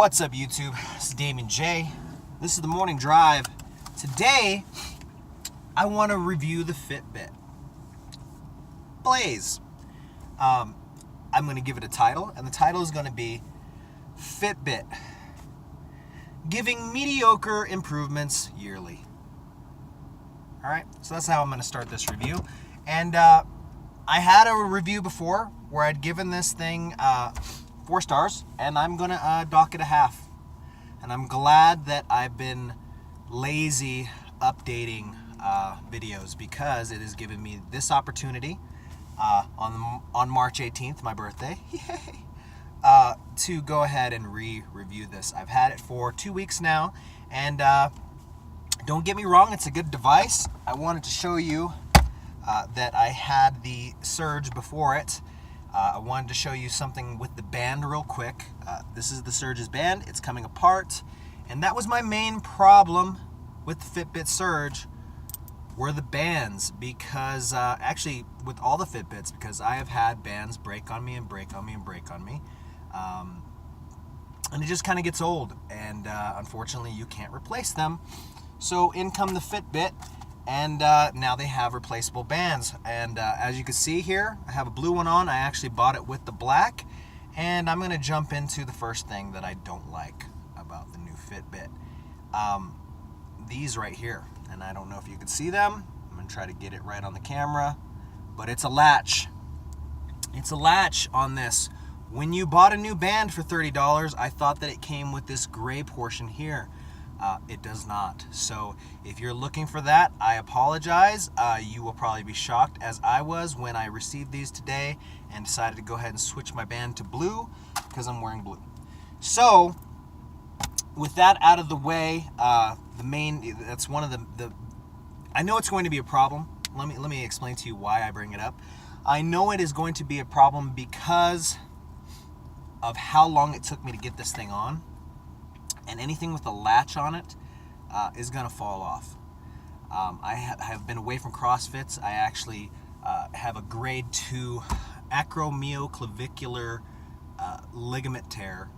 What's up, YouTube? This is Damien J. This is the morning drive. Today, I want to review the Fitbit Blaze. I'm going to give it a title, and the title is going to be Fitbit Giving Mediocre Improvements Yearly. Alright, so that's how I'm going to start this review. And I had a review before where I'd given this thing 4 stars, and I'm going to dock it a half. And I'm glad that I've been lazy updating videos, because it has given me this opportunity on March 18th, my birthday, yay, to go ahead and review this. I've had it for 2 weeks now, and don't get me wrong, it's a good device. I wanted to show you that I had the Surge before it. I wanted to show you something with the band real quick. This is the Surge's band. It's coming apart, and that was my main problem with the Fitbit Surge, were the bands, because actually with all the Fitbits, because I have had bands break on me and break on me and break on me, and it just kind of gets old, and unfortunately you can't replace them. So in come the Fitbit, and now they have replaceable bands. And as you can see here, I have a blue one on. I actually bought it with the black, and I'm going to jump into the first thing that I don't like about the new Fitbit. These right here, and I don't know if you can see them. I'm going to try to get it right on the camera, but it's a latch. It's a latch on this. When you bought a new band for $30, I thought that it came with this gray portion here. It does not. So if you're looking for that, I apologize. You will probably be shocked, as I was when I received these today and decided to go ahead and switch my band to blue, because I'm wearing blue. So with that out of the way, that's one of the I know it's going to be a problem. Let me explain to you why I bring it up. I know it is going to be a problem because of how long it took me to get this thing on. And anything with a latch on it is going to fall off. I have been away from CrossFits. I actually have a grade 2 acromioclavicular ligament tear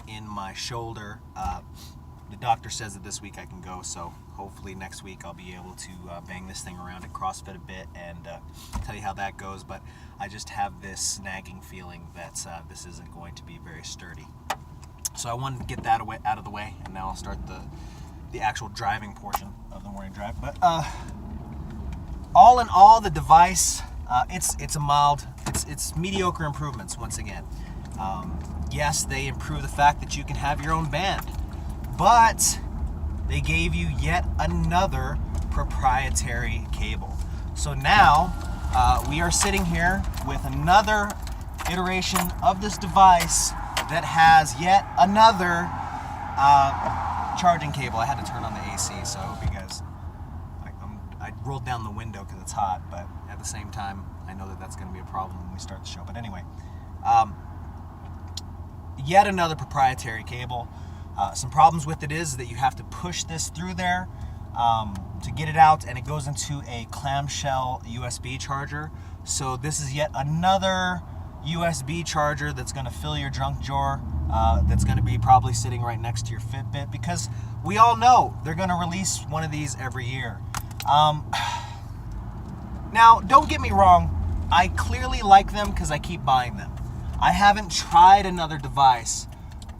in my shoulder. The doctor says that this week I can go, so hopefully next week I'll be able to bang this thing around at CrossFit a bit and tell you how that goes. But I just have this nagging feeling that this isn't going to be very sturdy. So I wanted to get that out of the way, and now I'll start the actual driving portion of the morning drive. But all in all, the device, it's a mild, it's mediocre improvements once again. Yes, they improve the fact that you can have your own band, but they gave you yet another proprietary cable. So now we are sitting here with another iteration of this device that has yet another charging cable. I had to turn on the AC, so I hope you guys, I rolled down the window because it's hot, but at the same time, I know that that's going to be a problem when we start the show. But anyway, yet another proprietary cable. Some problems with it is that you have to push this through there to get it out, and it goes into a clamshell USB charger. So this is yet another USB charger that's going to fill your junk drawer, that's going to be probably sitting right next to your Fitbit, because we all know they're going to release one of these every year. Now, don't get me wrong, I clearly like them because I keep buying them. I haven't tried another device,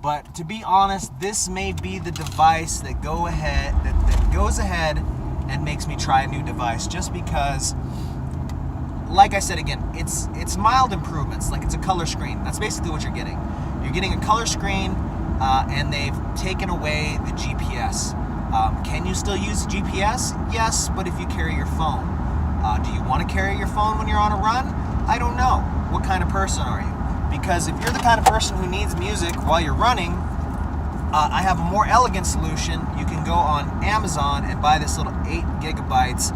but to be honest, this may be the device that goes ahead and makes me try a new device, just because, like I said again, it's mild improvements. Like, it's a color screen. That's basically what you're getting. You're getting a color screen, and they've taken away the GPS. Can you still use GPS? Yes, but if you carry your phone. Do you want to carry your phone when you're on a run? I don't know. What kind of person are you? Because if you're the kind of person who needs music while you're running, I have a more elegant solution. You can go on Amazon and buy this little 8 gigabytes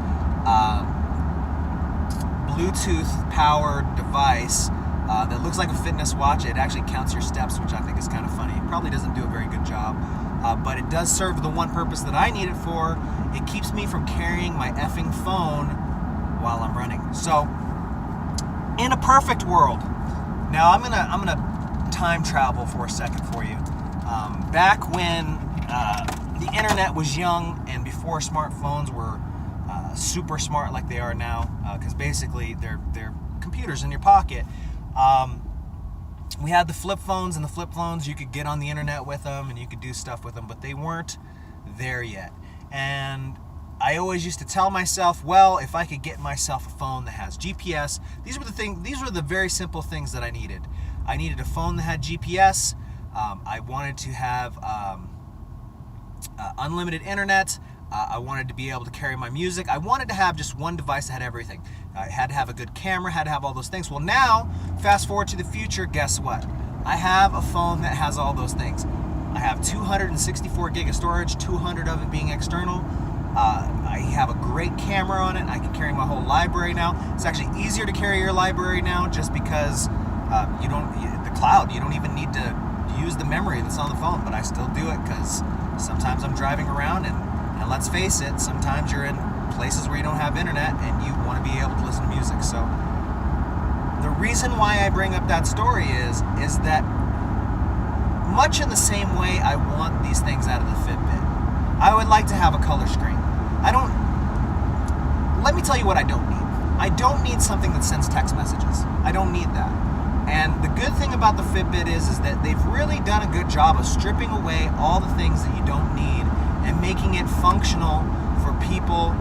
Bluetooth powered device that looks like a fitness watch. It actually counts your steps, which I think is kind of funny. It probably doesn't do a very good job, but it does serve the one purpose that I need it for. It keeps me from carrying my effing phone while I'm running. So, in a perfect world, now I'm gonna time travel for a second for you. back when the internet was young and before smartphones were super smart like they are now, because basically they're computers in your pocket. We had the flip phones, and the flip phones, you could get on the internet with them and you could do stuff with them, but they weren't there yet. And I always used to tell myself, well, if I could get myself a phone that has GPS, these were the very simple things that I needed. I needed a phone that had GPS. I wanted to have unlimited internet. I wanted to be able to carry my music. I wanted to have just one device that had everything. I had to have a good camera, had to have all those things. Well, now, fast forward to the future, guess what? I have a phone that has all those things. I have 264 gig of storage, 200 of it being external. I have a great camera on it. I can carry my whole library now. It's actually easier to carry your library now just because the cloud, you don't even need to use the memory that's on the phone, but I still do it because sometimes I'm driving around and let's face it, sometimes you're in places where you don't have internet and you want to be able to listen to music. So the reason why I bring up that story is that much in the same way I want these things out of the Fitbit, I would like to have a color screen. Let me tell you what I don't need. I don't need something that sends text messages. I don't need that. And the good thing about the Fitbit is that they've really done a good job of stripping away all the things that you don't need and making it functional for people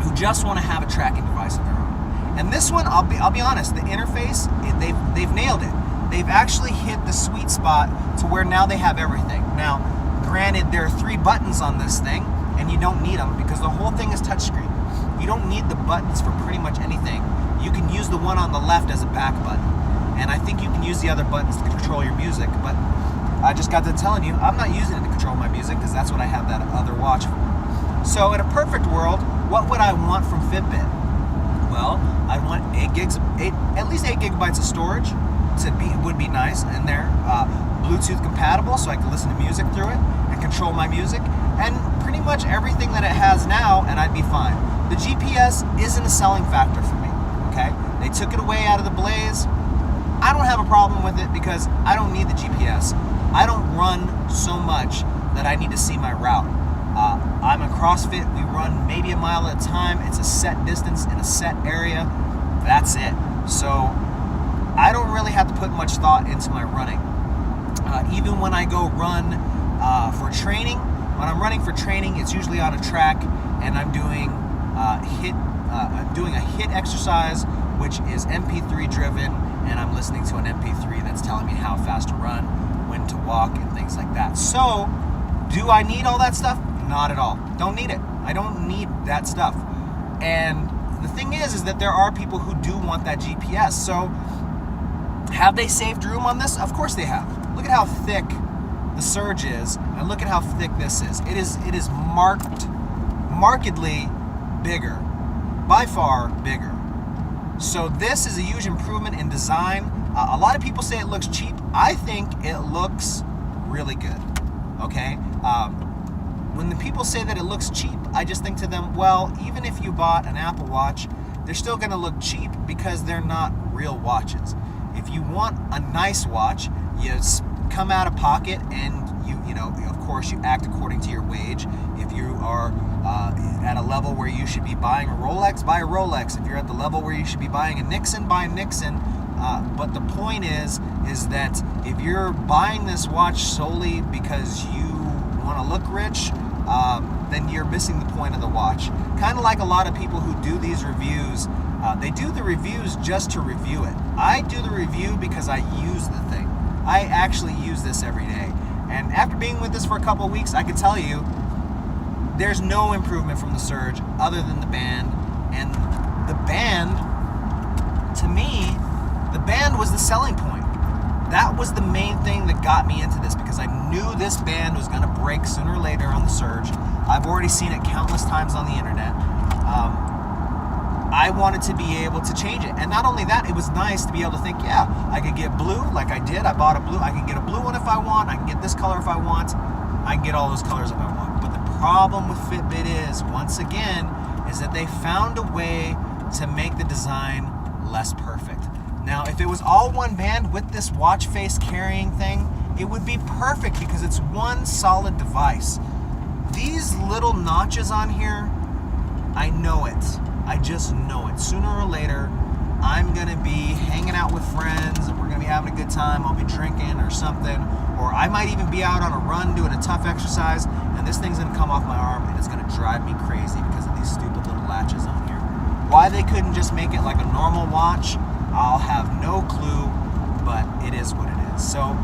who just want to have a tracking device of their own. And this one, I'll be honest, the interface, they've nailed it. They've actually hit the sweet spot to where now they have everything. Now, granted, there are 3 buttons on this thing, and you don't need them because the whole thing is touchscreen. You don't need the buttons for pretty much anything. You can use the one on the left as a back button, and I think you can use the other buttons to control your music, but I just got to telling you, I'm not using it to control my music because that's what I have that other watch for. So in a perfect world, what would I want from Fitbit? Well, I want at least 8 gigabytes of storage would be nice, and they're Bluetooth compatible, so I can listen to music through it and control my music, and pretty much everything that it has now, and I'd be fine. The GPS isn't a selling factor for me, okay? They took it away out of the Blaze. I don't have a problem with it because I don't need the GPS. I don't run so much that I need to see my route. I'm in CrossFit. We run maybe a mile at a time. It's a set distance in a set area. That's it. So I don't really have to put much thought into my running. Even when I go run for training, when I'm running for training, it's usually on a track, and I'm doing a HIIT exercise, which is MP3 driven, and I'm listening to an MP3 that's telling me how fast to run, when to walk, and things like that. So, do I need all that stuff? Not at all. Don't need it. I don't need that stuff. And the thing is that there are people who do want that GPS. So, have they saved room on this? Of course they have. Look at how thick the Surge is, and look at how thick this is. It is markedly bigger, by far bigger. So this is a huge improvement in design. A lot of people say it looks cheap. I think it looks really good. Okay. When the people say that it looks cheap, I just think to them, well, even if you bought an Apple Watch, they're still going to look cheap because they're not real watches. If you want a nice watch, you come out of pocket and you know, of course, you act according to your wage. If you are at a level where you should be buying a Rolex, buy a Rolex. If you're at the level where you should be buying a Nixon, buy a Nixon. But the point is that if you're buying this watch solely because you want to look rich, then you're missing the point of the watch. Kind of like a lot of people who do these reviews. They do the reviews just to review it. I do the review because I use the thing. I actually use this every day. And after being with this for a couple of weeks, I can tell you there's no improvement from the Surge other than the band. And the band, to me, the band was the selling point. That was the main thing that got me into this, because I knew this band was going to break sooner or later on the Surge. I've already seen it countless times on the internet. I wanted to be able to change it. And not only that, it was nice to be able to think, yeah, I could get blue like I did. I bought a blue. I can get a blue one if I want. I can get this color if I want. I can get all those colors if I want. But the problem with Fitbit is, once again, is that they found a way to make the design less perfect. Now, if it was all one band with this watch face carrying thing, it would be perfect because it's one solid device. These little notches on here, I know it. I just know it. Sooner or later, I'm going to be hanging out with friends and we're going to be having a good time. I'll be drinking or something. Or I might even be out on a run doing a tough exercise and this thing's going to come off my arm and it's going to drive me crazy because of these stupid little latches on here. Why they couldn't just make it like a normal watch, I'll have no clue, but it is what it is. So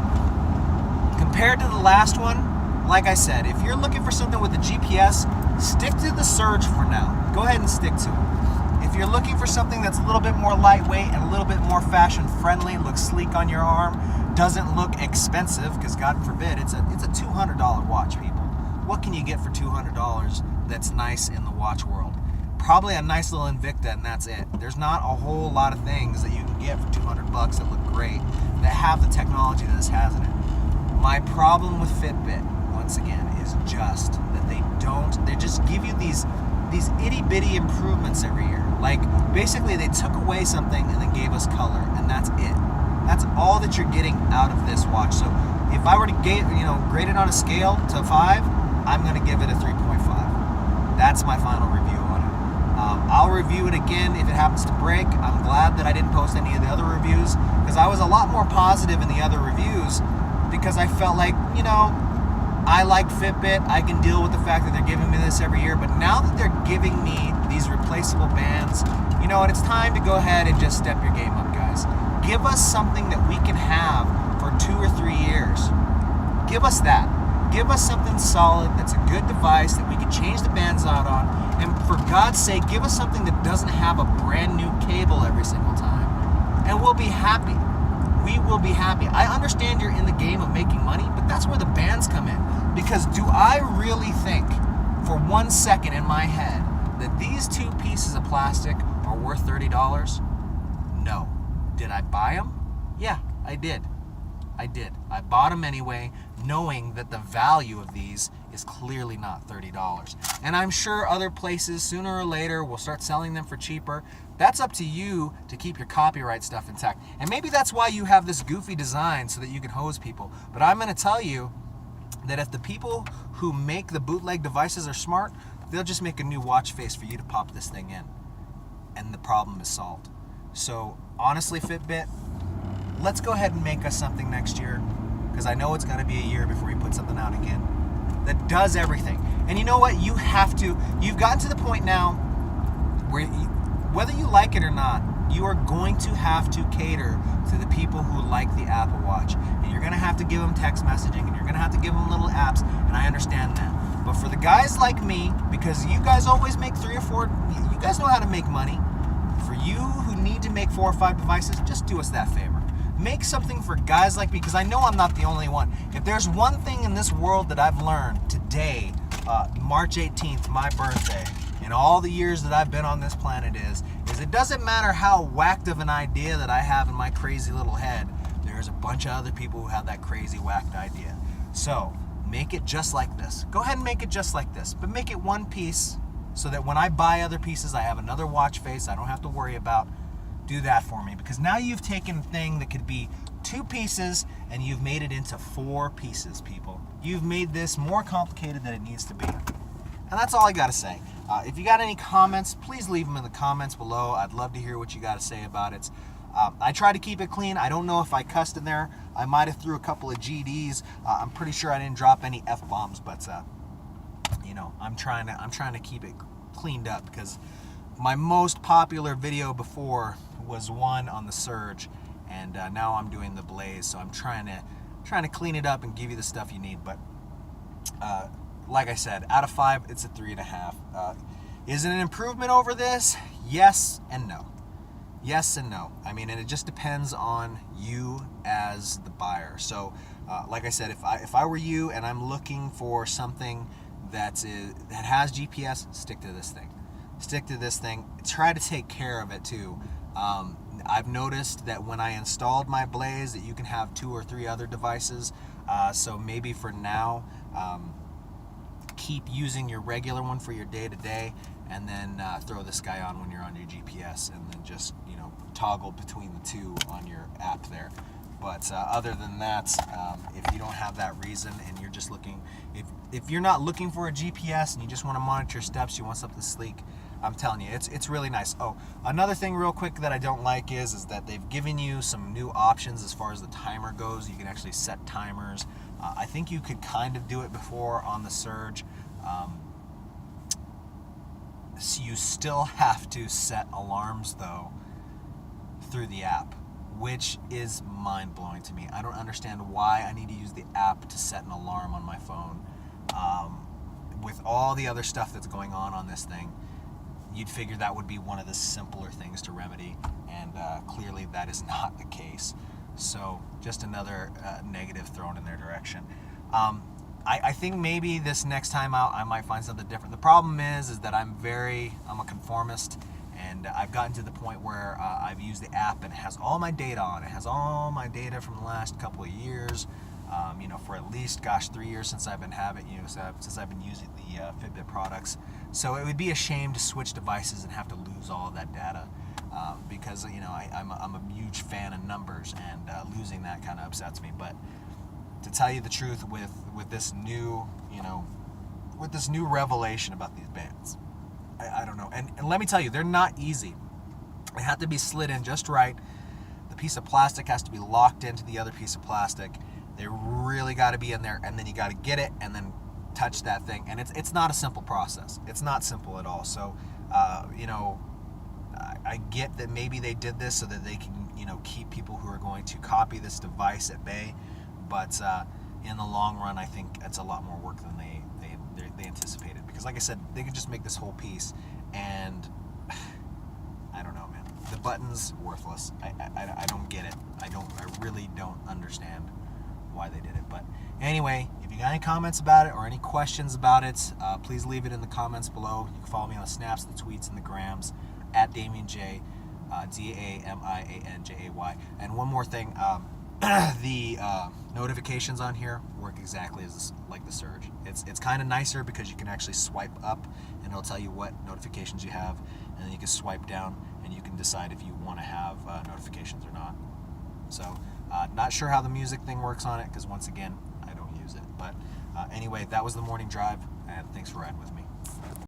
compared to the last one, like I said, if you're looking for something with a GPS, stick to the Surge for now. Go ahead and stick to it. If you're looking for something that's a little bit more lightweight and a little bit more fashion friendly, looks sleek on your arm, doesn't look expensive, because God forbid, it's a $200 watch, people. What can you get for $200 that's nice in the watch world? Probably a nice little Invicta, and that's it. There's not a whole lot of things that you can get for $200 that look great, that have the technology that this has in it. My problem with Fitbit, once again, is just that they just give you these itty bitty improvements every year. Like basically they took away something and then gave us color, and that's it. That's all that you're getting out of this watch. So if I were to grade it on a scale to 5, I'm going to give it a 3.5. That's my final review on it. I'll review it again if it happens to break. I'm glad that I didn't post any of the other reviews because I was a lot more positive in the other reviews because I felt like, I like Fitbit. I can deal with the fact that they're giving me this every year. But now that they're giving me these replaceable bands, it's time to go ahead and just step your game up, guys. Give us something that we can have for 2 or 3 years. Give us that. Give us something solid that's a good device that we can change the bands out on. And for God's sake, give us something that doesn't have a brand new cable every single time. And we'll be happy. We will be happy. I understand you're in the game of making money, but that's where the bands come in. Because do I really think for 1 second in my head that these 2 pieces of plastic are worth $30? No. Did I buy them? Yeah, I did. I bought them anyway, knowing that the value of these is clearly not $30. And I'm sure other places sooner or later will start selling them for cheaper. That's up to you to keep your copyright stuff intact. And maybe that's why you have this goofy design so that you can hose people. But I'm going to tell you that if the people who make the bootleg devices are smart, they'll just make a new watch face for you to pop this thing in. And the problem is solved. So honestly, Fitbit, let's go ahead and make us something next year, because I know it's going to be a year before we put something out again that does everything. And you know what? You've gotten to the point now where whether you like it or not, you are going to have to cater to the people who like the Apple Watch. And you're going to have to give them text messaging, and you're going to have to give them little apps, and I understand that. But for the guys like me, because you guys always make 3 or 4, you guys know how to make money. For you who need to make 4 or 5 devices, just do us that favor. Make something for guys like me, because I know I'm not the only one. If there's one thing in this world that I've learned today, March 18th, my birthday, in all the years that I've been on this planet is it doesn't matter how whacked of an idea that I have in my crazy little head, there's a bunch of other people who have that crazy whacked idea. So make it just like this. Go ahead and make it just like this, but make it one piece so that when I buy other pieces, I have another watch face I don't have to worry about. Do that for me, because now you've taken a thing that could be 2 pieces and you've made it into 4 pieces, people. You've made this more complicated than it needs to be. And that's all I got to say. If you got any comments, please leave them in the comments below. I'd love to hear what you got to say about it. I try to keep it clean. I don't know if I cussed in there. I might have threw a couple of GDs. I'm pretty sure I didn't drop any F-bombs, but I'm trying to keep it cleaned up, because my most popular video before was one on the Surge, and now I'm doing the Blaze. So I'm trying to clean it up and give you the stuff you need. But like I said, out of 5, it's a 3.5. Is it an improvement over this? Yes and no. Yes and no. I mean, and it just depends on you as the buyer. So, like I said, if I were you and I'm looking for something that has GPS, stick to this thing. Stick to this thing. Try to take care of it too. I've noticed that when I installed my Blaze, that you can have 2 or 3 other devices. So maybe for now, keep using your regular one for your day-to-day, and then throw this guy on when you're on your GPS, and then just toggle between the 2 on your app there. But other than that, if you don't have that reason and you're just looking, if you're not looking for a GPS and you just want to monitor your steps, you want something sleek, I'm telling you, it's really nice. Oh, another thing real quick that I don't like is that they've given you some new options as far as the timer goes. You can actually set timers. I think you could kind of do it before on the Surge. So you still have to set alarms though through the app, which is mind-blowing to me. I don't understand why I need to use the app to set an alarm on my phone. With all the other stuff that's going on this thing, you'd figure that would be one of the simpler things to remedy, and clearly that is not the case. So just another negative thrown in their direction. I think maybe this next time out I might find something different. The problem is that I'm a conformist, and I've gotten to the point where I've used the app and it has all my data on it. It has all my data from the last couple of years, for at least, 3 years since I've been since I've been using the Fitbit products. So it would be a shame to switch devices and have to lose all of that data, because I'm a huge fan of numbers, and losing that kind of upsets me. But to tell you the truth, with this new revelation about these bands, I don't know. And let me tell you, they're not easy. They have to be slid in just right. The piece of plastic has to be locked into the other piece of plastic. They really got to be in there, and then you got to get it and then touch that thing. And it's not a simple process. It's not simple at all. So, I get that maybe they did this so that they can, keep people who are going to copy this device at bay. But in the long run, I think it's a lot more work than they anticipated. Because like I said, they could just make this whole piece, and I don't know, man. The button's worthless. I don't get it. I really don't understand why they did it. But anyway, if you got any comments about it or any questions about it, please leave it in the comments below. You can follow me on the snaps, the tweets, and the grams at Damian J, DAMIANJAY. And one more thing, the notifications on here work exactly like the Surge. It's kind of nicer because you can actually swipe up and it'll tell you what notifications you have, and then you can swipe down and you can decide if you want to have notifications or not. So not sure how the music thing works on it, because once again, I don't use it. But anyway, that was the morning drive, and thanks for riding with me.